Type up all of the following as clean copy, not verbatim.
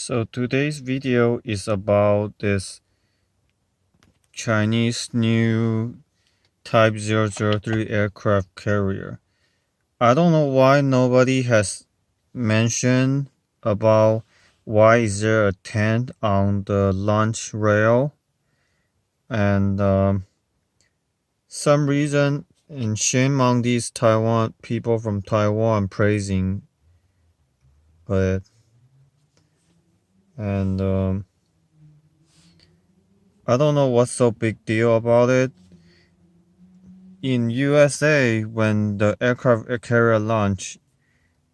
So today's video is about this Chinese new Type 003 aircraft carrier. I don't know why nobody has mentioned about why is there a tent on the launch rail, and some reason, and shame on these Taiwan people from Taiwan praising it. And I don't know what's so big deal about it. In USA, when the aircraft carrier launch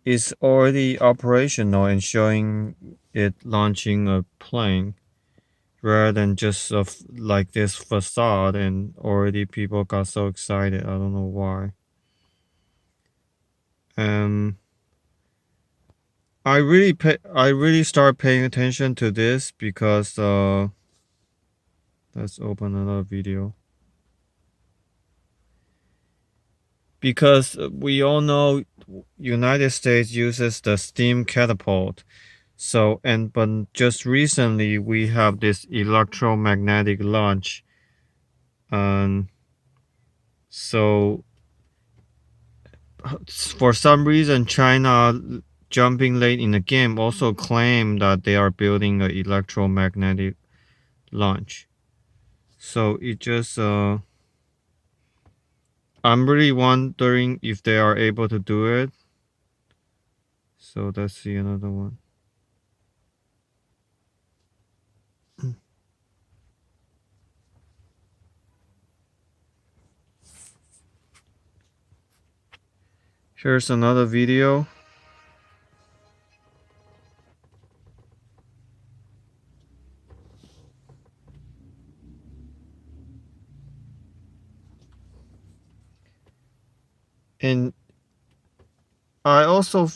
is already operational and showing it launching a plane, rather than just like this facade, and already people got so excited. I don't know why. I really start paying attention to this because let's open another video. Because we all know United States uses the steam catapult. So, but just recently we have this electromagnetic launch. So for some reason, China, jumping late in the game, also claimed that they are building an electromagnetic launch. So it just I'm really wondering if they are able to do it. So let's see another one. Here's another video. And I also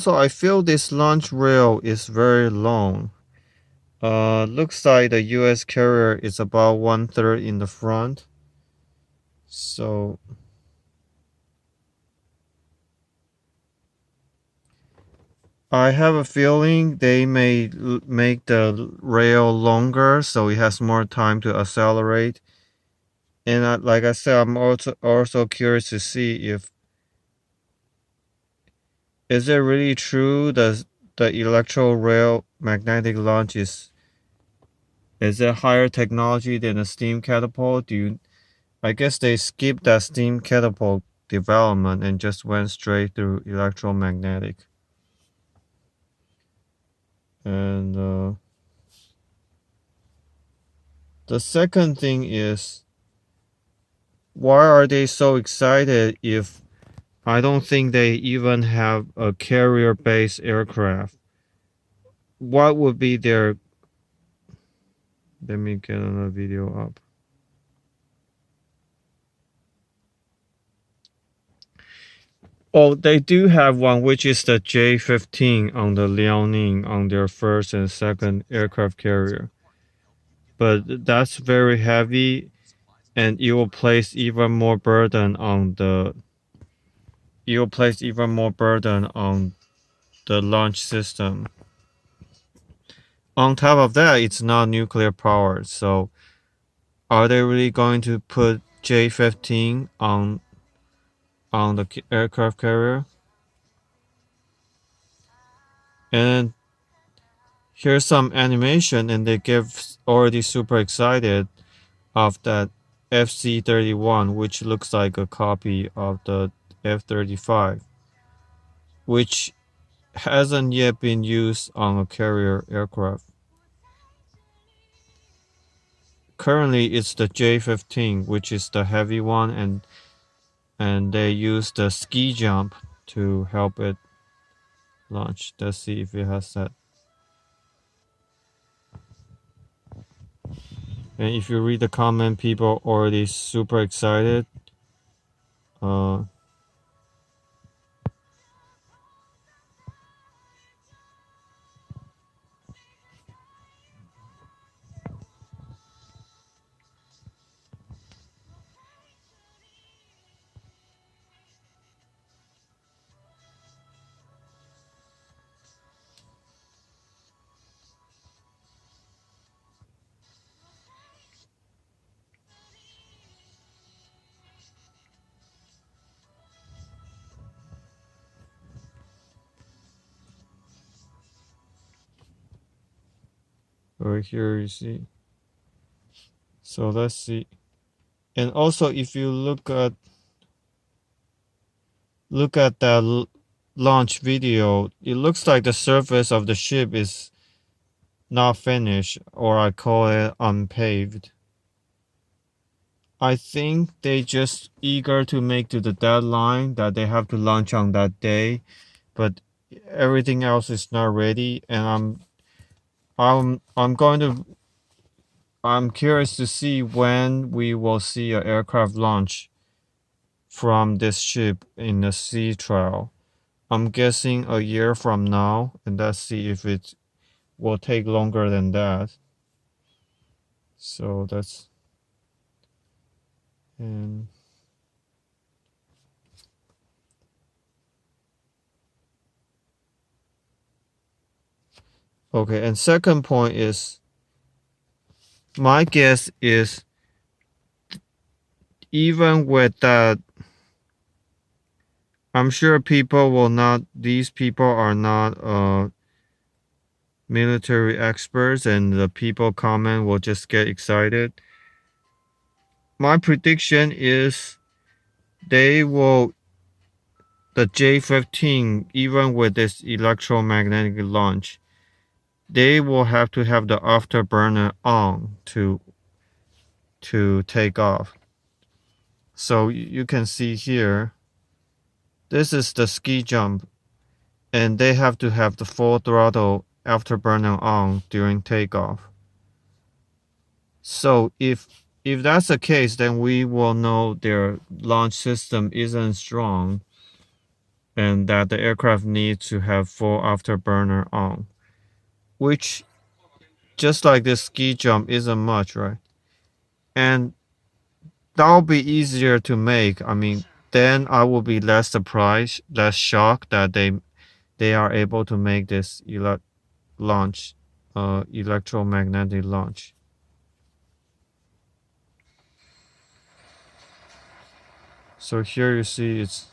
I feel this launch rail is very long. Looks like the US carrier is about 1/3 in the front. So I have a feeling they may make the rail longer so it has more time to accelerate. And like I said, I'm also curious to see if is it really true that the electro rail magnetic launch is it higher technology than a steam catapult? I guess they skipped that steam catapult development and just went straight through electromagnetic. And the second thing is, why are they so excited if I don't think they even have a carrier-based aircraft? What would be their... Let me get another video up. Oh, they do have one, which is the J-15 on the Liaoning on their first and second aircraft carrier. But that's very heavy, and it will place even more burden on the launch system. On top of that, it's not nuclear powered. So are they really going to put J-15 on the aircraft carrier? And here's some animation, and they get already super excited of that FC-31, which looks like a copy of the F-35, which hasn't yet been used on a carrier aircraft. Currently, it's the J-15, which is the heavy one, and they use the ski jump to help it launch. Let's see if it has that. And if you read the comment, people already super excited. Right here you see. So let's see. And also if you look at that launch video, it looks like the surface of the ship is not finished, or I call it unpaved. I think they just eager to make to the deadline that they have to launch on that day, but everything else is not ready, and I'm curious to see when we will see an aircraft launch from this ship in a sea trial. I'm guessing a year from now, and let's see if it will take longer than that. So that's and okay, and second point is my guess is even with that, I'm sure these people are not military experts, and the people comment will just get excited. My prediction is the J-15, even with this electromagnetic launch, they will have to have the afterburner on to take off. So you can see here, this is the ski jump, and they have to have the full throttle afterburner on during takeoff. So if that's the case, then we will know their launch system isn't strong, and that the aircraft needs to have full afterburner on, which just like this ski jump isn't much, right? And that'll be easier to make. I mean, then I will be less surprised, less shocked that they are able to make this electromagnetic launch. So here you see it's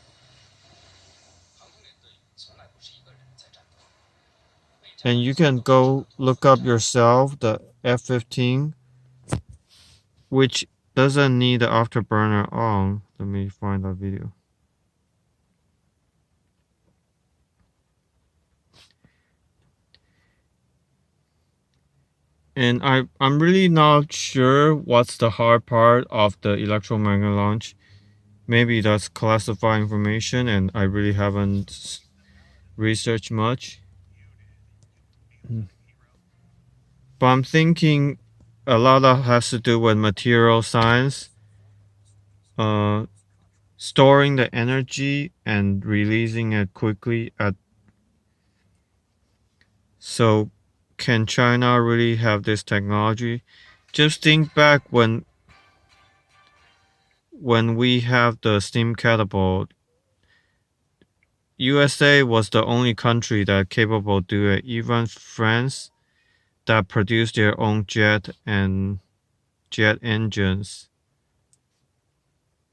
and you can go look up yourself the F-15, which doesn't need the afterburner on. Let me find that video. And I'm really not sure what's the hard part of the electromagnetic launch. Maybe that's classified information, and I really haven't researched much. But I'm thinking a lot of has to do with material science, storing the energy and releasing it quickly. So can China really have this technology? Just think back when we have the steam catapult. USA was the only country that capable to do it. Even France, that produced their own jet engines,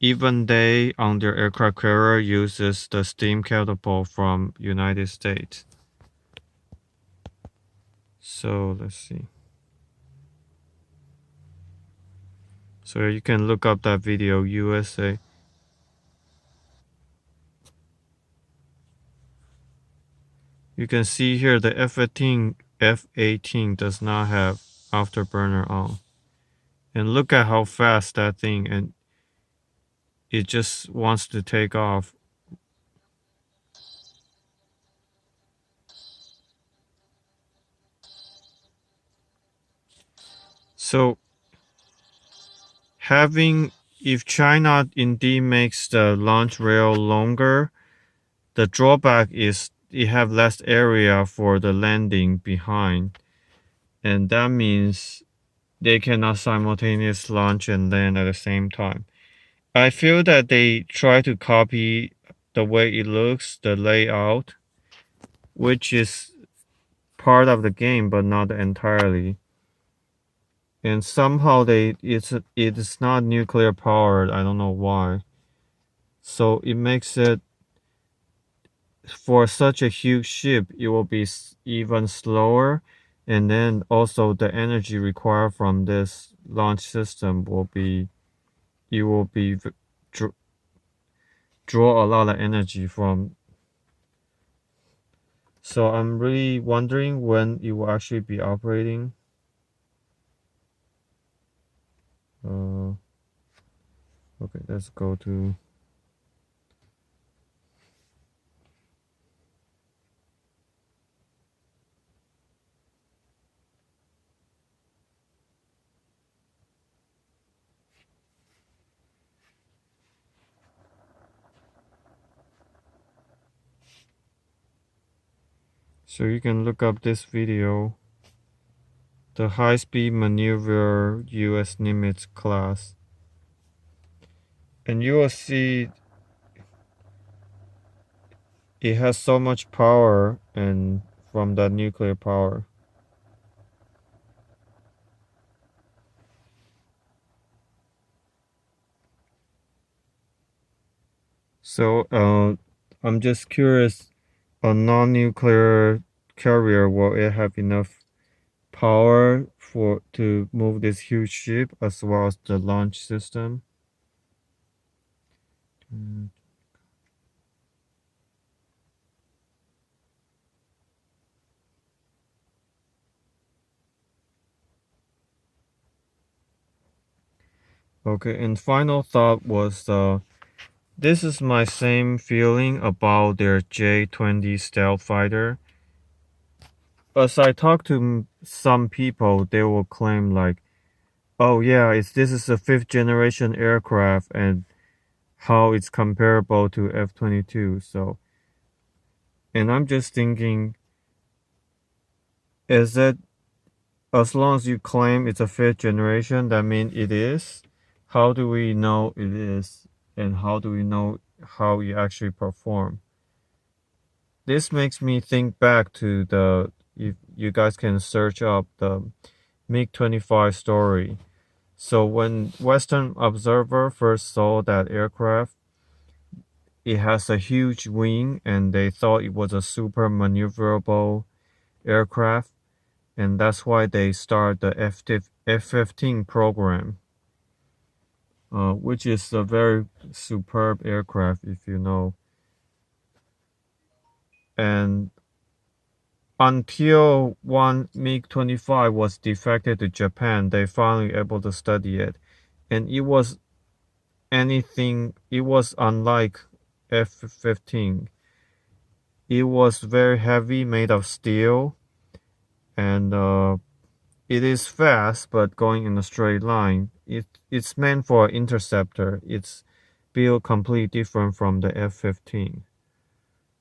even they on their aircraft carrier uses the steam catapult from United States. So let's see. So you can look up that video, USA. You can see here the F-18 does not have afterburner on. And look at how fast that thing, and it just wants to take off. So if China indeed makes the launch rail longer, the drawback is it have less area for the landing behind, and that means they cannot simultaneously launch and land at the same time. I feel that they try to copy the way it looks, the layout, which is part of the game but not entirely. And somehow it's not nuclear powered. I don't know why. So it makes it, for such a huge ship, it will be even slower, And then also the energy required from this launch system will be draw a lot of energy from. So I'm really wondering when it will actually be operating. Okay, let's go to. So you can look up this video, the high-speed maneuver US Nimitz-class, and you will see it has so much power and from that nuclear power. So I'm just curious, a non-nuclear carrier, will it have enough power to move this huge ship as well as the launch system? Okay, and final thought was this is my same feeling about their J-20 stealth fighter. As I talk to some people, they will claim like, oh yeah, this is a 5th generation aircraft and how it's comparable to F-22. So, and I'm just thinking, is it, as long as you claim it's a 5th generation, that means it is? How do we know it is? And how do we know how it actually perform? This makes me think back to if you guys can search up the MiG-25 story. So when Western Observer first saw that aircraft, it has a huge wing and they thought it was a super maneuverable aircraft. And that's why they start the F-15 program, which is a very superb aircraft, if you know. And until one MiG-25 was defected to Japan, they finally able to study it. And it was unlike F-15. It was very heavy, made of steel, and it is fast, but going in a straight line. It's meant for an interceptor. It's built completely different from the F-15.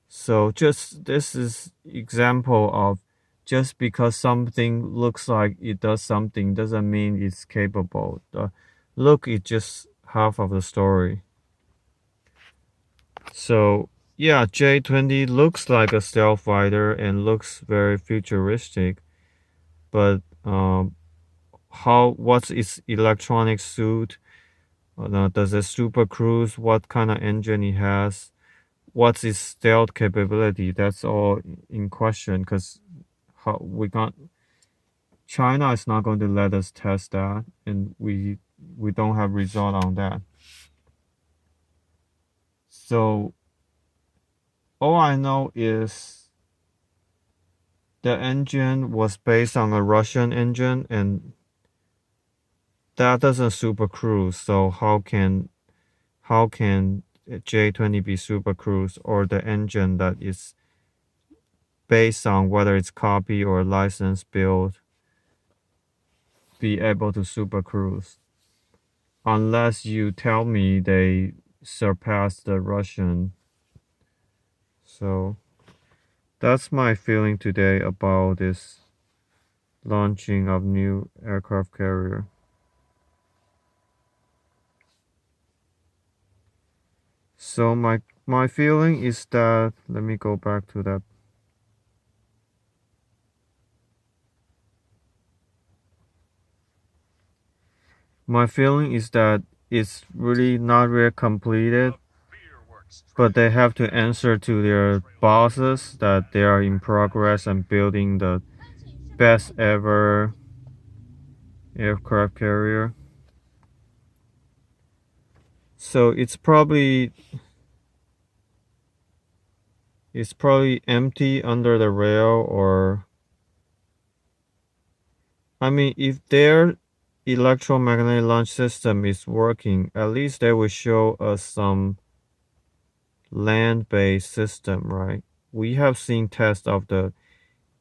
So this is example of just because something looks like it does something doesn't mean it's capable. The look is just half of the story. So yeah, J-20 looks like a stealth fighter and looks very futuristic, but what's its electronic suit? Does it super cruise? What kind of engine it has? What's its stealth capability? That's all in question because China is not going to let us test that, and we don't have result on that. So all I know is the engine was based on a Russian engine, and that doesn't super cruise. So how can J-20 be super cruise, or the engine that is based on whether it's copy or license build be able to super cruise? Unless you tell me they surpass the Russian. So that's my feeling today about this launching of new aircraft carrier. So my feeling is that, let me go back to that. My feeling is that it's really not really completed, but they have to answer to their bosses that they are in progress and building the best ever aircraft carrier. So it's probably empty under the rail, or I mean, if their electromagnetic launch system is working, at least they will show us some land-based system, right? We have seen tests of the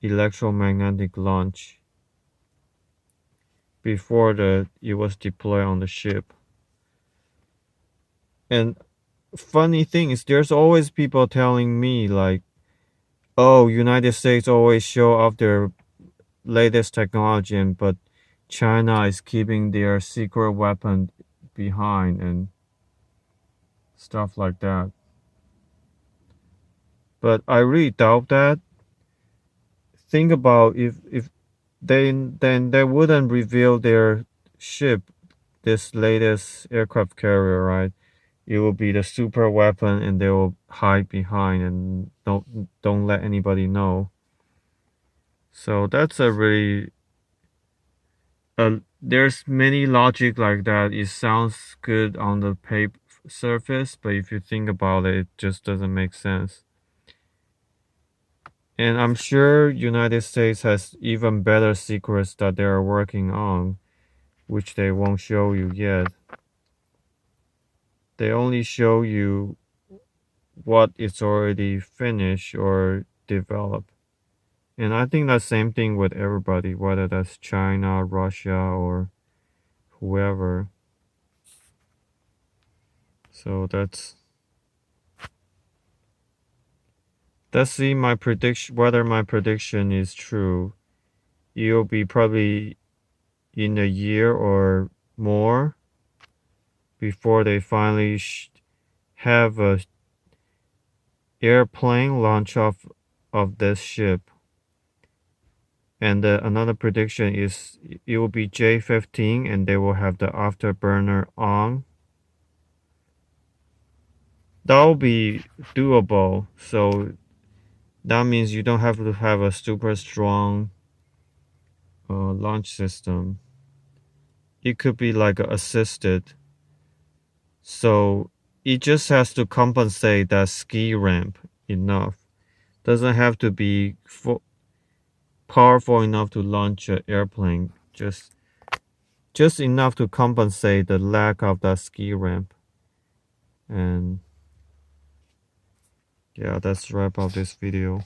electromagnetic launch before it was deployed on the ship. And funny thing is, there's always people telling me like, oh, United States always show off their latest technology, but China is keeping their secret weapon behind and stuff like that. But I really doubt that. Think about if then they wouldn't reveal their ship, this latest aircraft carrier, right? It will be the super weapon, and they will hide behind and don't let anybody know. So that's a really there's many logic like that. It sounds good on the paper surface, but if you think about it, it just doesn't make sense. And I'm sure United States has even better secrets that they are working on, which they won't show you yet. They only show you what it's already finished or developed. And I think the same thing with everybody, whether that's China, Russia, or whoever. So let's see my prediction, whether my prediction is true. It'll be probably in a year or more before they finally have a airplane launch off of this ship. And another prediction is it will be J-15, and they will have the afterburner on. That will be doable. So that means you don't have to have a super strong launch system. It could be like assisted. So it just has to compensate that ski ramp enough. Doesn't have to be powerful enough to launch an airplane. Just enough to compensate the lack of that ski ramp. And yeah, that's wrap up this video.